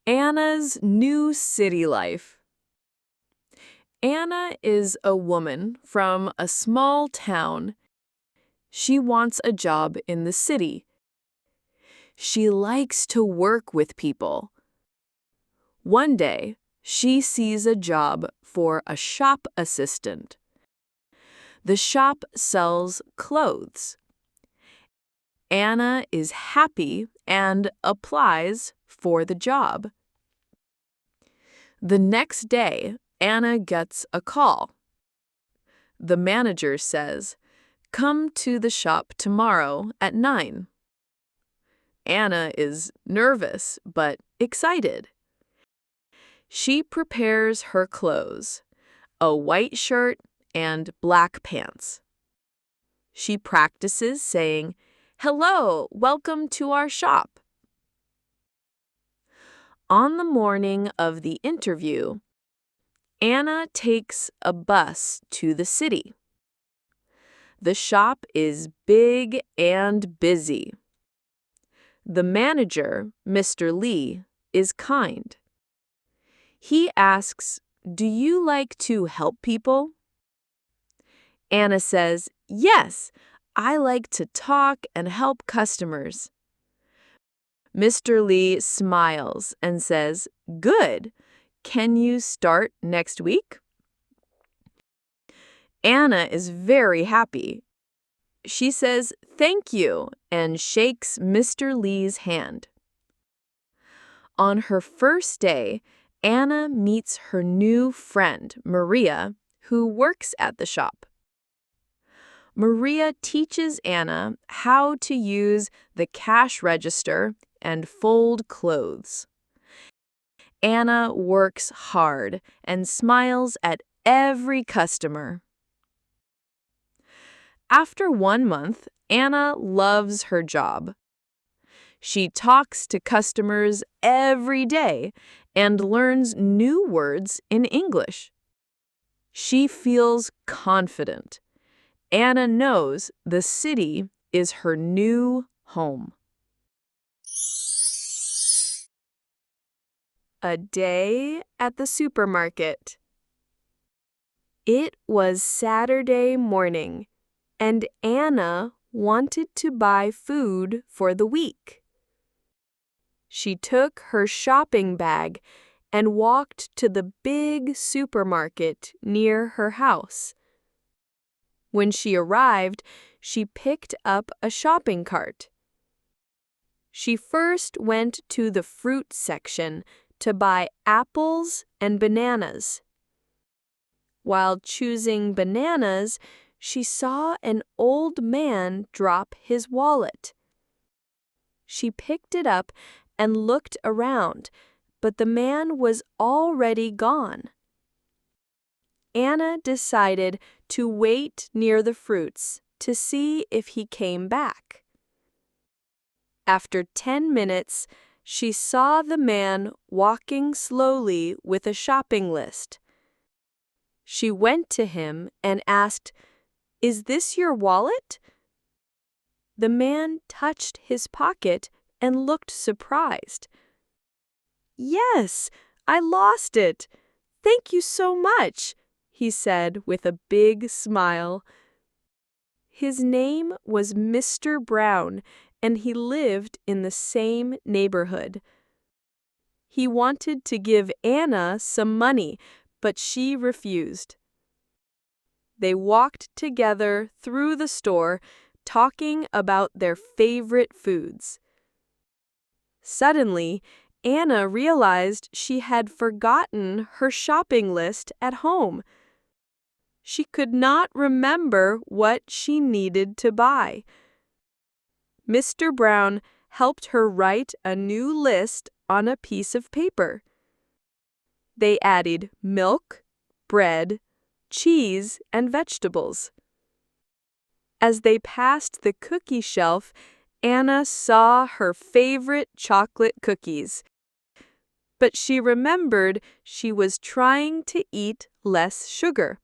Anna's new city life. Anna is a woman from a small town. She wants a job in the city. She likes to work with people. One day, she sees a job for a shop assistant. The shop sells clothes. Anna is happy and applies for the job. The next day, Anna gets a call. The manager says, "Come to the shop tomorrow at 9." Anna is nervous but excited. She prepares her clothes, a white shirt and black pants. She practices saying, "Hello, welcome to our shop." On the morning of the interview, Anna takes a bus to the city. The shop is big and busy. The manager, Mr. Lee, is kind. He asks, "Do you like to help people?" Anna says, "Yes, I like to talk and help customers." Mr. Lee smiles and says, "Good. Can you start next week?" Anna is very happy. She says, "Thank you," and shakes Mr. Lee's hand. On her first day, Anna meets her new friend, Maria, who works at the shop. Maria teaches Anna how to use the cash register and fold clothes. Anna works hard and smiles at every customer. After 1 month, Anna loves her job. She talks to customers every day and learns new words in English. She feels confident. Anna knows the city is her new home. A day at the supermarket. It was Saturday morning, and Anna wanted to buy food for the week. She took her shopping bag and walked to the big supermarket near her house. When she arrived, she picked up a shopping cart. She first went to the fruit section to buy apples and bananas. While choosing bananas, she saw an old man drop his wallet. She picked it up and looked around, but the man was already gone. Anna decided to wait near the fruits to see if he came back. After 10 minutes, she saw the man walking slowly with a shopping list. She went to him and asked, "Is this your wallet?" The man touched his pocket and looked surprised. "Yes, I lost it. Thank you so much," he said with a big smile. His name was Mr. Brown, and he lived in the same neighborhood. He wanted to give Anna some money, but she refused. They walked together through the store, talking about their favorite foods. Suddenly, Anna realized she had forgotten her shopping list at home. She could not remember what she needed to buy. Mr. Brown helped her write a new list on a piece of paper. They added milk, bread, cheese, and vegetables. As they passed the cookie shelf, Anna saw her favorite chocolate cookies. But she remembered she was trying to eat less sugar.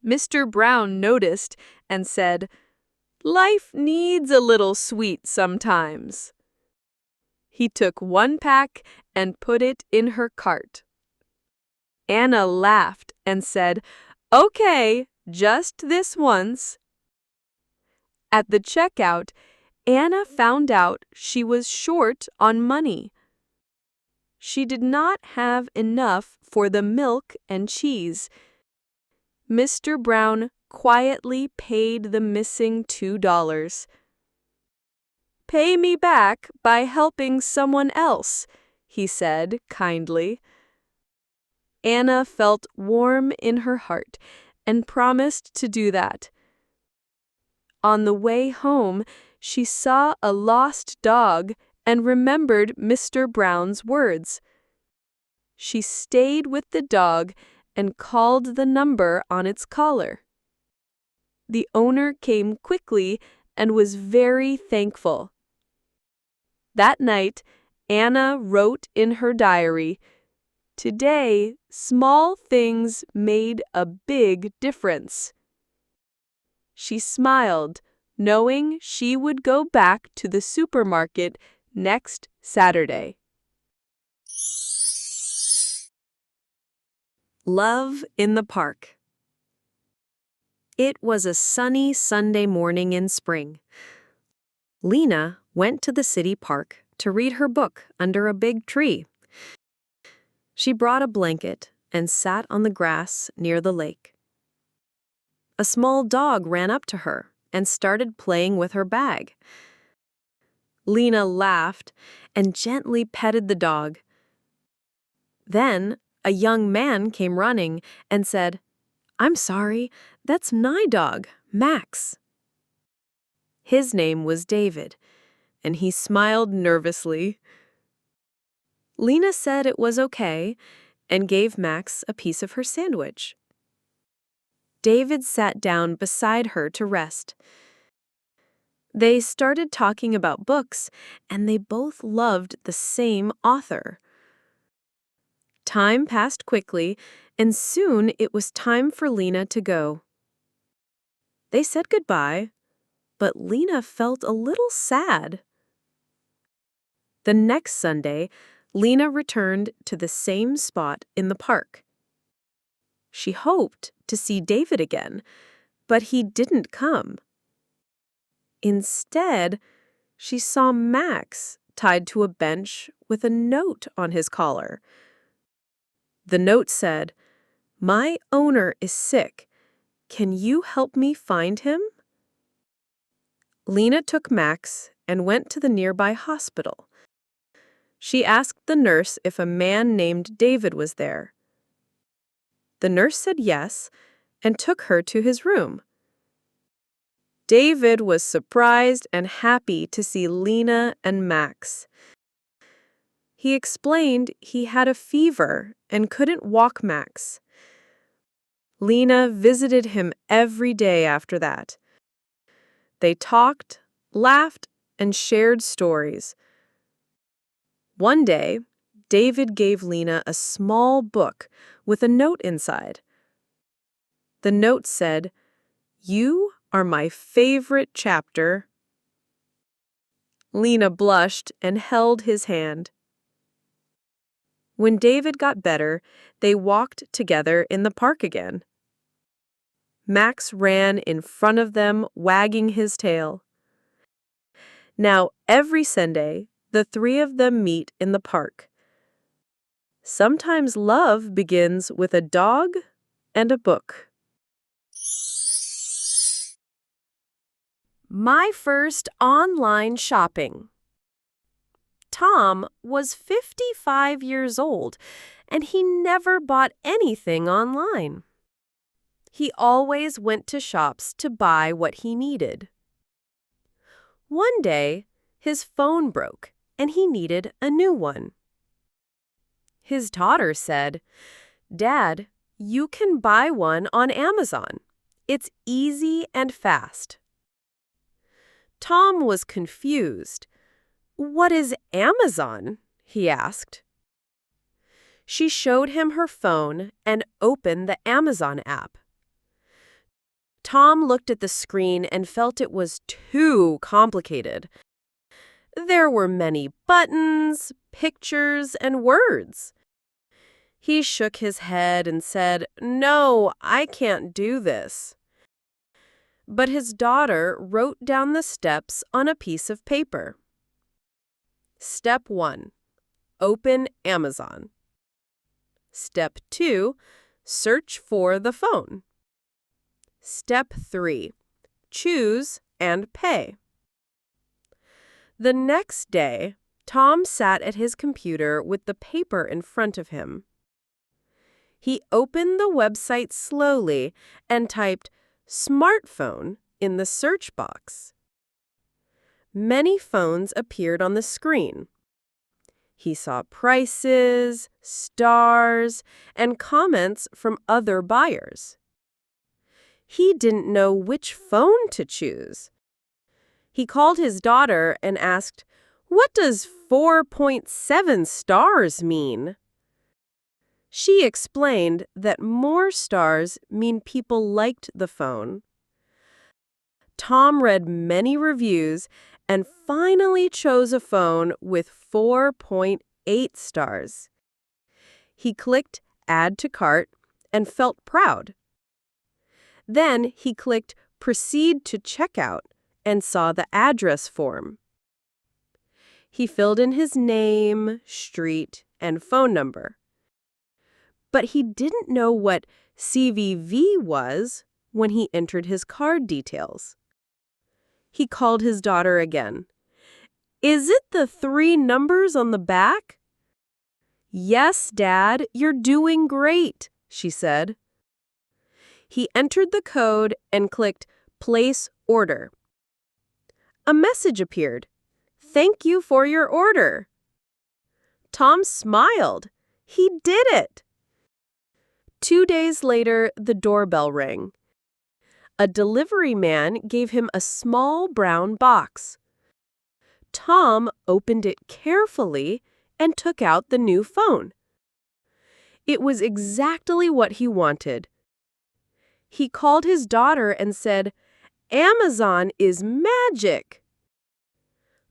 Mr. Brown noticed and said, "Life needs a little sweet sometimes." He took one pack and put it in her cart. Anna laughed and said, "Okay, just this once." At the checkout, Anna found out she was short on money. She did not have enough for the milk and cheese. Mr. Brown quietly paid the missing $2. "Pay me back by helping someone else," he said kindly. Anna felt warm in her heart and promised to do that. On the way home, she saw a lost dog and remembered Mr. Brown's words. She stayed with the dog and called the number on its collar. The owner came quickly and was very thankful. That night, Anna wrote in her diary, "Today, small things made a big difference." She smiled, knowing she would go back to the supermarket next Saturday. Love in the Park. It was a sunny Sunday morning in spring. Lena went to the city park to read her book under a big tree. She brought a blanket and sat on the grass near the lake. A small dog ran up to her and started playing with her bag. Lena laughed and gently petted the dog. Then a young man came running and said, "I'm sorry, that's my dog, Max." His name was David, and he smiled nervously. Lena said it was okay and gave Max a piece of her sandwich. David sat down beside her to rest. They started talking about books, and they both loved the same author. Time passed quickly, and soon it was time for Lena to go. They said goodbye, but Lena felt a little sad. The next Sunday, Lena returned to the same spot in the park. She hoped to see David again, but he didn't come. Instead, she saw Max tied to a bench with a note on his collar. The note said, "My owner is sick. Can you help me find him?" Lena took Max and went to the nearby hospital. She asked the nurse if a man named David was there. The nurse said yes and took her to his room. David was surprised and happy to see Lena and Max. He explained he had a fever and couldn't walk Max. Lena visited him every day after that. They talked, laughed, and shared stories. One day, David gave Lena a small book with a note inside. The note said, "You are my favorite chapter." Lena blushed and held his hand. When David got better, they walked together in the park again. Max ran in front of them, wagging his tail. Now, every Sunday, the three of them meet in the park. Sometimes love begins with a dog and a book. My first online shopping. Tom was 55 years old, and he never bought anything online. He always went to shops to buy what he needed. One day, his phone broke, and he needed a new one. His daughter said, "Dad, you can buy one on Amazon. It's easy and fast." Tom was confused. "What is Amazon?" he asked. She showed him her phone and opened the Amazon app. Tom looked at the screen and felt it was too complicated. There were many buttons, pictures, and words. He shook his head and said, "No, I can't do this." But his daughter wrote down the steps on a piece of paper. Step 1. Open Amazon. Step 2. Search for the phone. Step 3. Choose and pay. The next day, Tom sat at his computer with the paper in front of him. He opened the website slowly and typed "smartphone" in the search box. Many phones appeared on the screen. He saw prices, stars, and comments from other buyers. He didn't know which phone to choose. He called his daughter and asked, "What does 4.7 stars mean?" She explained that more stars mean people liked the phone. Tom read many reviews and finally chose a phone with 4.8 stars. He clicked Add to Cart and felt proud. Then he clicked Proceed to Checkout and saw the address form. He filled in his name, street, and phone number. But he didn't know what CVV was when he entered his card details. He called his daughter again. "Is it the 3 numbers on the back?" "Yes, Dad, you're doing great," she said. He entered the code and clicked Place Order. A message appeared. "Thank you for your order." Tom smiled. He did it. 2 days later, the doorbell rang. A delivery man gave him a small brown box. Tom opened it carefully and took out the new phone. It was exactly what he wanted. He called his daughter and said, "Amazon is magic."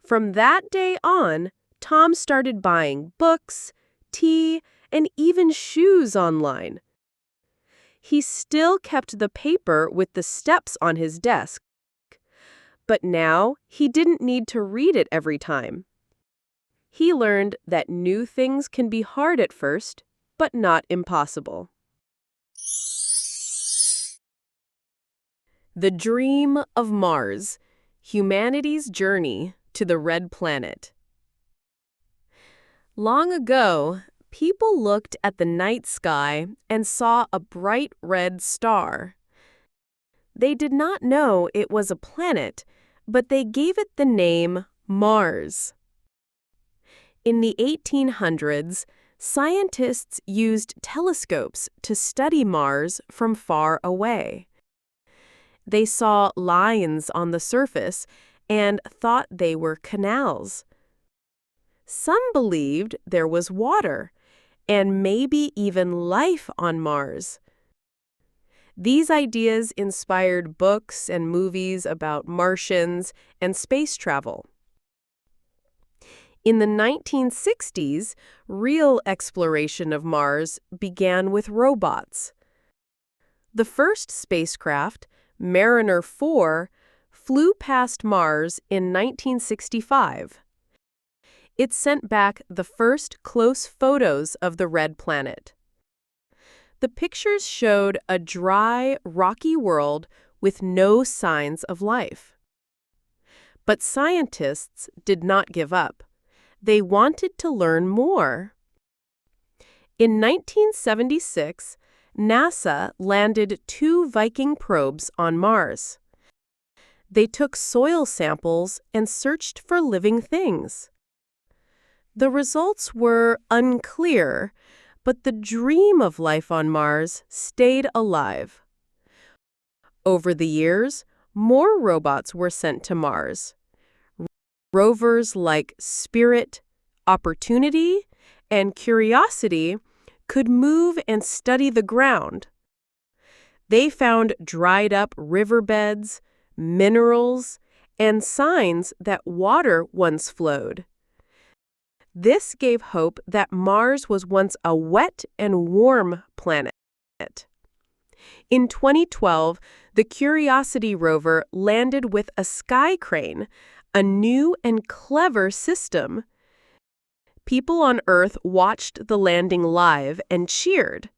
From that day on, Tom started buying books, tea, and even shoes online. He still kept the paper with the steps on his desk, but now he didn't need to read it every time. He learned that new things can be hard at first, but not impossible. The Dream of Mars: Humanity's Journey to the Red Planet. Long ago, people looked at the night sky and saw a bright red star. They did not know it was a planet, but they gave it the name Mars. In the 1800s, scientists used telescopes to study Mars from far away. They saw lines on the surface and thought they were canals. Some believed there was water, and maybe even life on Mars. These ideas inspired books and movies about Martians and space travel. In the 1960s, real exploration of Mars began with robots. The first spacecraft, Mariner 4, flew past Mars in 1965. It sent back the first close photos of the red planet. The pictures showed a dry, rocky world with no signs of life. But scientists did not give up. They wanted to learn more. In 1976, NASA landed 2 Viking probes on Mars. They took soil samples and searched for living things. The results were unclear, but the dream of life on Mars stayed alive. Over the years, more robots were sent to Mars. Rovers like Spirit, Opportunity, and Curiosity could move and study the ground. They found dried-up riverbeds, minerals, and signs that water once flowed. This gave hope that Mars was once a wet and warm planet. In 2012, the Curiosity rover landed with a sky crane, a new and clever system. People on Earth watched the landing live and cheered.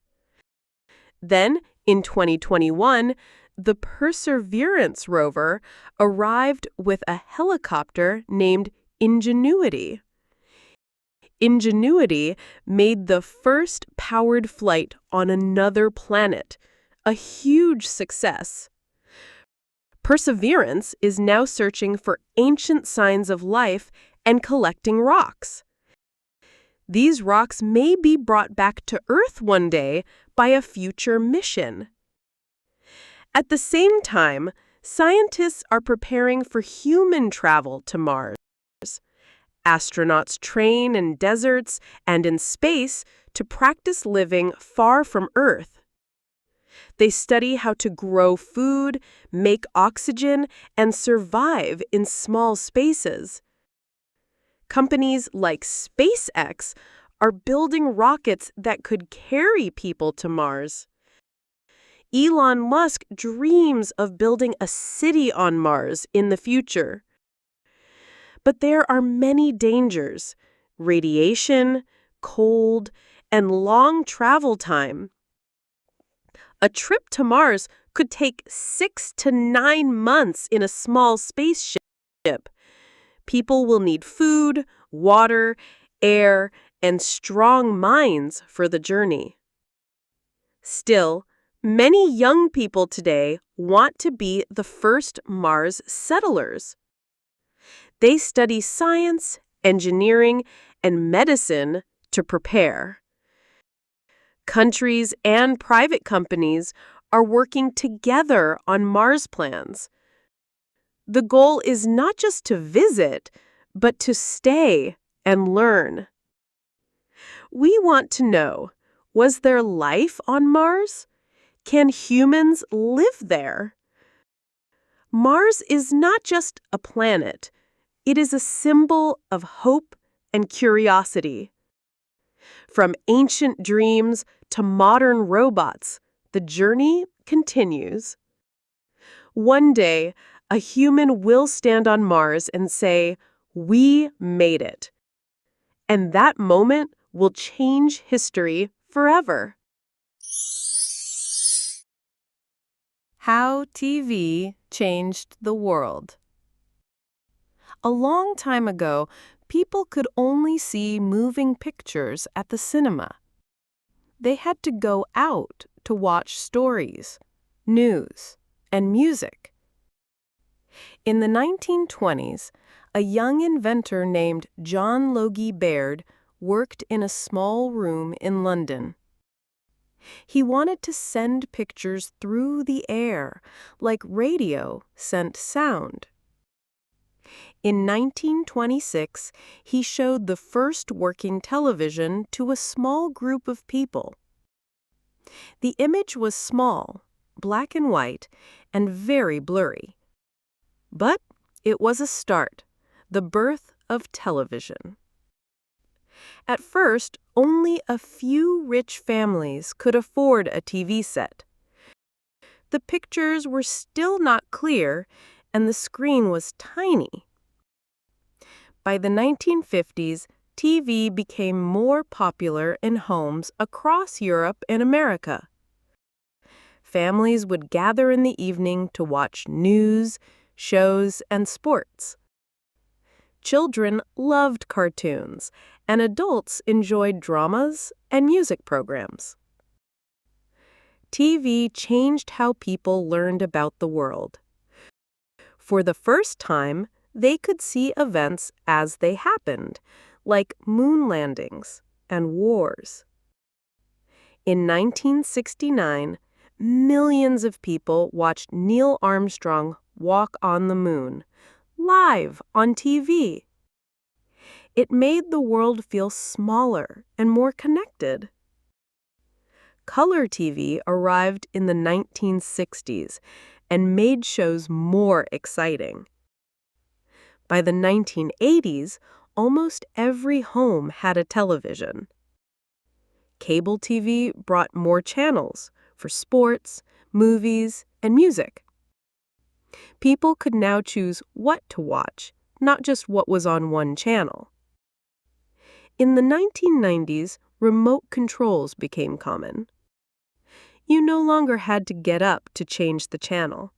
Then, in 2021, the Perseverance rover arrived with a helicopter named Ingenuity. Ingenuity made the first powered flight on another planet, a huge success. Perseverance is now searching for ancient signs of life and collecting rocks. These rocks may be brought back to Earth one day by a future mission. At the same time, scientists are preparing for human travel to Mars. Astronauts train in deserts and in space to practice living far from Earth. They study how to grow food, make oxygen, and survive in small spaces. Companies like SpaceX are building rockets that could carry people to Mars. Elon Musk dreams of building a city on Mars in the future. But there are many dangers: radiation, cold, and long travel time. A trip to Mars could take 6 to 9 months in a small spaceship. People will need food, water, air, and strong minds for the journey. Still, many young people today want to be the first Mars settlers. They study science, engineering, and medicine to prepare. Countries and private companies are working together on Mars plans. The goal is not just to visit, but to stay and learn. We want to know, was there life on Mars? Can humans live there? Mars is not just a planet. It is a symbol of hope and curiosity. From ancient dreams to modern robots, the journey continues. One day, a human will stand on Mars and say, "We made it." And that moment will change history forever. How TV changed the world. A long time ago, people could only see moving pictures at the cinema. They had to go out to watch stories, news, and music. In the 1920s, a young inventor named John Logie Baird worked in a small room in London. He wanted to send pictures through the air, like radio sent sound. In 1926, he showed the first working television to a small group of people. The image was small, black and white, and very blurry. But it was a start, the birth of television. At first, only a few rich families could afford a TV set. The pictures were still not clear, and the screen was tiny. By the 1950s, TV became more popular in homes across Europe and America. Families would gather in the evening to watch news, shows, and sports. Children loved cartoons, and adults enjoyed dramas and music programs. TV changed how people learned about the world. For the first time, they could see events as they happened, like moon landings and wars. In 1969, millions of people watched Neil Armstrong walk on the moon, live on TV. It made the world feel smaller and more connected. Color TV arrived in the 1960s and made shows more exciting. By the 1980s, almost every home had a television. Cable TV brought more channels for sports, movies, and music. People could now choose what to watch, not just what was on one channel. In the 1990s, remote controls became common. You no longer had to get up to change the channel.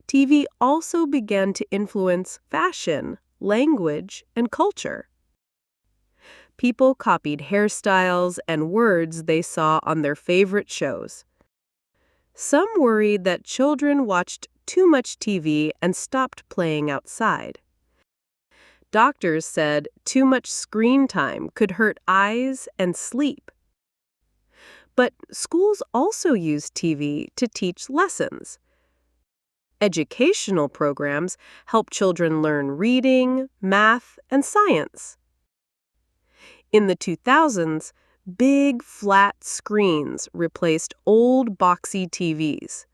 TV also began to influence fashion, language, and culture. People copied hairstyles and words they saw on their favorite shows. Some worried that children watched too much TV and stopped playing outside. Doctors said too much screen time could hurt eyes and sleep. But schools also used TV to teach lessons. Educational programs help children learn reading, math, and science. In the 2000s, big flat screens replaced old boxy TVs.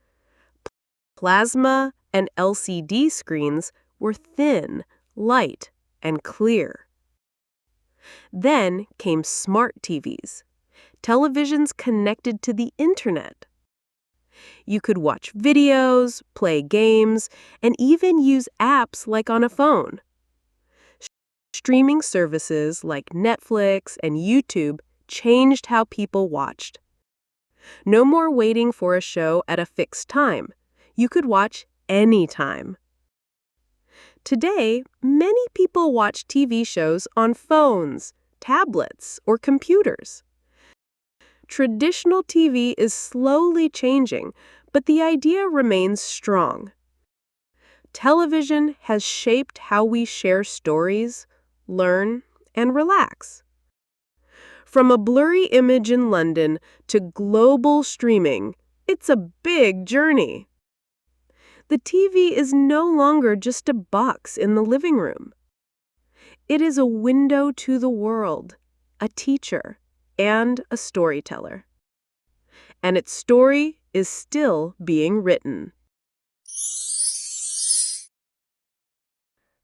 Plasma and LCD screens were thin, light, and clear. Then came smart TVs, televisions connected to the internet. You could watch videos, play games, and even use apps like on a phone. Streaming services like Netflix and YouTube changed how people watched. No more waiting for a show at a fixed time. You could watch anytime. Today, many people watch TV shows on phones, tablets, or computers. Traditional TV is slowly changing, but the idea remains strong. Television has shaped how we share stories, learn, and relax. From a blurry image in London to global streaming, it's a big journey. The TV is no longer just a box in the living room. It is a window to the world, a teacher, and a storyteller. And its story is still being written.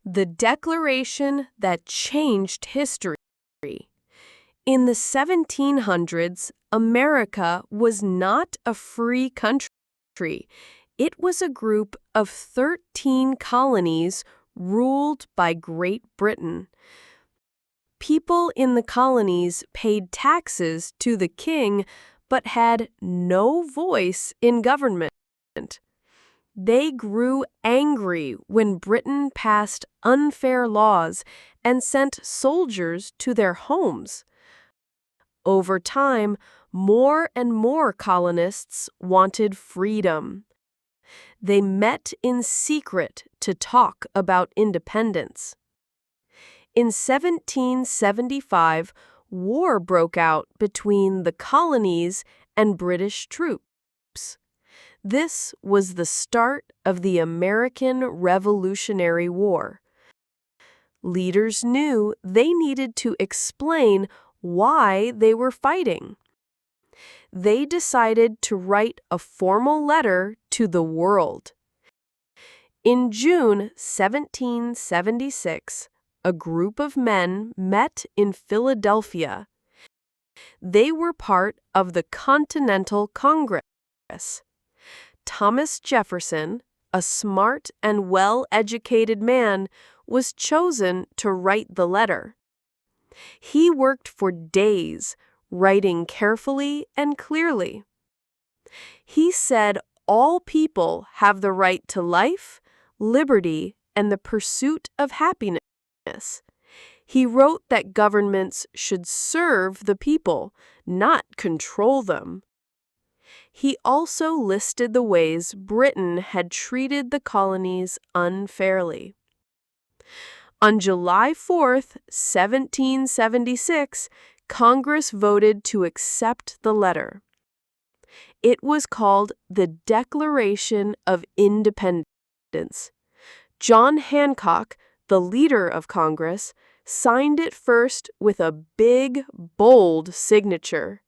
The declaration that changed history. In the 1700s, America was not a free country. It was a group of 13 colonies ruled by Great Britain. People in the colonies paid taxes to the king but had no voice in government. They grew angry when Britain passed unfair laws and sent soldiers to their homes. Over time, more and more colonists wanted freedom. They met in secret to talk about independence. In 1775, war broke out between the colonies and British troops. This was the start of the American Revolutionary War. Leaders knew they needed to explain why they were fighting. They decided to write a formal letter to the world. In June 1776, a group of men met in Philadelphia. They were part of the Continental Congress. Thomas Jefferson, a smart and well-educated man, was chosen to write the letter. He worked for days, writing carefully and clearly. He said all people have the right to life, liberty, and the pursuit of happiness. He wrote that governments should serve the people, not control them. He also listed the ways Britain had treated the colonies unfairly. On July 4, 1776, Congress voted to accept the letter. It was called the Declaration of Independence. John Hancock, the leader of Congress, signed it first with a big, bold signature.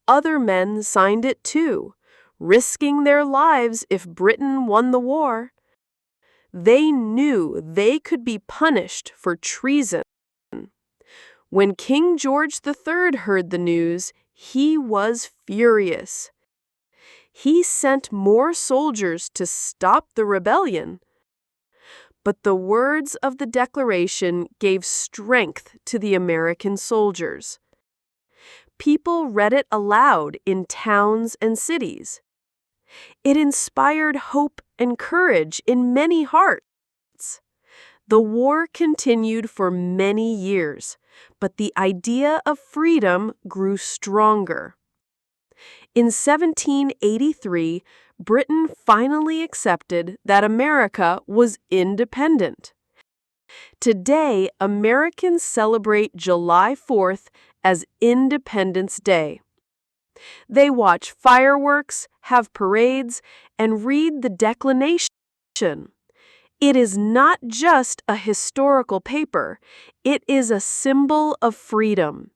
Other men signed it too, risking their lives if Britain won the war. They knew they could be punished for treason. When King George III heard the news, he was furious. He sent more soldiers to stop the rebellion. But the words of the Declaration gave strength to the American soldiers. People read it aloud in towns and cities. It inspired hope and courage in many hearts. The war continued for many years, but the idea of freedom grew stronger. In 1783, Britain finally accepted that America was independent. Today, Americans celebrate July 4th as Independence Day. They watch fireworks, have parades, and read the Declaration. It is not just a historical paper, it is a symbol of freedom.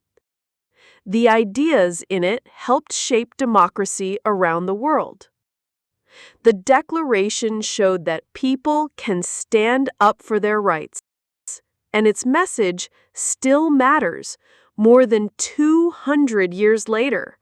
The ideas in it helped shape democracy around the world. The Declaration showed that people can stand up for their rights, and its message still matters more than 200 years later.